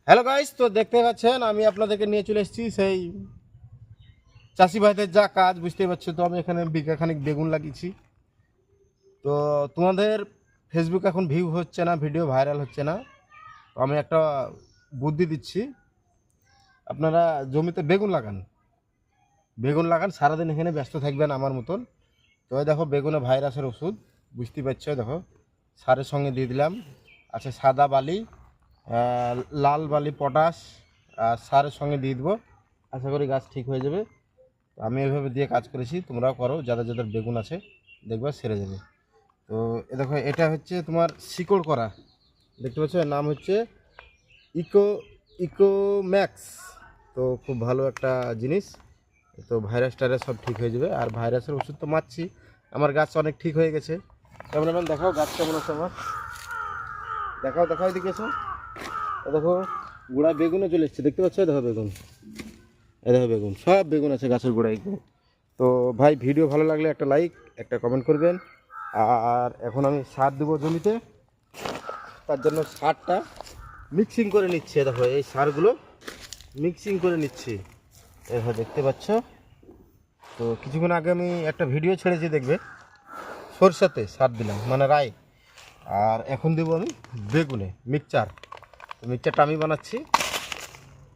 Hello guys, তো দেখতে পাচ্ছেন আমি আপনাদেরকে নিয়ে চলে এসেছি সেই চাষি ভাইদের যা কাজ, বুঝতেই পারছো। তো আমি এখানে বিঘাখানিক বেগুন লাগিয়েছি। তো তোমাদের ফেসবুক এখন ভিউ হচ্ছে না, ভিডিও ভাইরাল হচ্ছে না। তো আমি একটা বুদ্ধি দিচ্ছি, আপনারা জমিতে বেগুন লাগান। বেগুন লাগান, সারাদিন এখানে ব্যস্ত থাকবেন আমার মতন। তো এই দেখো বেগুনে ভাইরাসের ওষুধ, বুঝতেই পারছো। দেখো সারের সঙ্গে দিয়ে দিলাম আছে সাদা বালি, লাল বালি, পটাশ, আর সারের সঙ্গে দিয়ে দেবো। আশা করি গাছ ঠিক হয়ে যাবে। তো আমি এভাবে দিয়ে কাজ করেছি, তোমরাও করো, যাদের যাদের বেগুন আছে দেখবে সেরে যাবে। তো এ দেখো এটা হচ্ছে তোমার শিকড় করা, দেখতে পাচ্ছ, এর নাম হচ্ছে ইকো ইকোম্যাক্স। তো খুব ভালো একটা জিনিস। তো ভাইরাস টাইরাস সব ঠিক হয়ে যাবে। আর ভাইরাসের ওষুধ তো মারছি, আমার গাছ অনেক ঠিক হয়ে গেছে। ক্যামেরাম্যান দেখাও গাছ কেমন আছে আমার, দেখাও দেখাও, এদিকে এসো। দেখো গোড়া বেগুনে চলে এসছে, দেখতে পাচ্ছ? দেখো বেগুন, এ দেখো বেগুন, সব বেগুন আছে গাছের গোড়ায়। তো ভাই ভিডিও ভালো লাগলে একটা লাইক, একটা কমেন্ট করবেন। আর এখন আমি সার দেবো জমিতে, তার জন্য সারটা মিক্সিং করে নিচ্ছে। দেখো এই সারগুলো মিক্সিং করে নিচ্ছি, এভাবে দেখতে পাচ্ছ। তো কিছুক্ষণ আগে আমি একটা ভিডিও ছেড়েছি, দেখবে সরষেতে সার দিলাম, মানে রাই। আর এখন দেবো আমি বেগুনে মিক্সচার। তো মিক্সচারটা আমি বানাচ্ছি,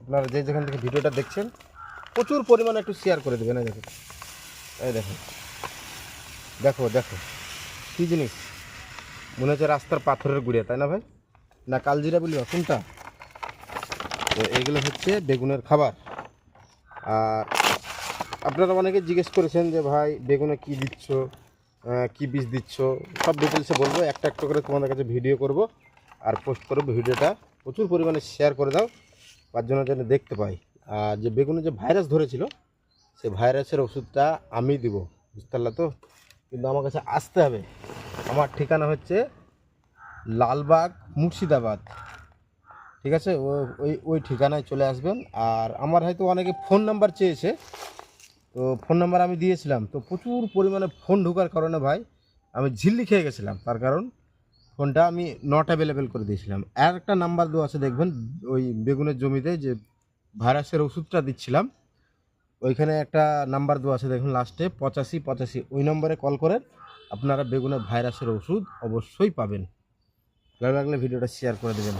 আপনারা যে যেখান থেকে ভিডিওটা দেখছেন প্রচুর পরিমাণে একটু শেয়ার করে দেবেন। এই দেখো, এই দেখো, দেখো দেখো কী জিনিস, মনে হচ্ছে রাস্তার পাথরের গুঁড়িয়া, তাই না ভাই? না কালজিরা বলি কোনটা? তো এগুলো হচ্ছে বেগুনের খাবার। আর আপনারা অনেকে জিজ্ঞেস করেছেন যে ভাই বেগুনে কি দিচ্ছ, কি বীজ দিচ্ছ, সব ডিটেলসে বলবো। একটা একটা করে তোমাদের কাছে ভিডিও করব আর পোস্ট করবো। ভিডিওটা প্রচুর পরিমাণে শেয়ার করে দাও, তার জন্য যেন দেখতে পাই। আর যে বেগুনে যে ভাইরাস ধরেছিল, সেই ভাইরাসের ওষুধটা আমি দিব, বুঝতে পারলা তো? কিন্তু আমার কাছে আসতে হবে। আমার ঠিকানা হচ্ছে লালবাগ, মুর্শিদাবাদ, ঠিক আছে? ওই ওই ঠিকানায় চলে আসবেন। আর আমার হয়তো অনেকে ফোন নাম্বার চেয়েছে, তো ফোন নাম্বার আমি দিয়েছিলাম। তো প্রচুর পরিমাণে ফোন ঢোকার কারণে ভাই আমি ঝিল্লি খেয়ে গেছিলাম, তার কারণ ফোনটা আমি নট অ্যাভেলেবেল করে দিয়েছিলাম। আর একটা নাম্বার দেওয়া আছে দেখবেন, ওই বেগুনের জমিতে যে ভাইরাসের ওষুধটা দিচ্ছিলাম, ওইখানে একটা নাম্বার দেওয়া আছে দেখুন লাস্টে 8585, ওই নম্বরে কল করেন, আপনারা বেগুনের ভাইরাসের ওষুধ অবশ্যই পাবেন। ভালো লাগলে ভিডিওটা শেয়ার করে দেবেন।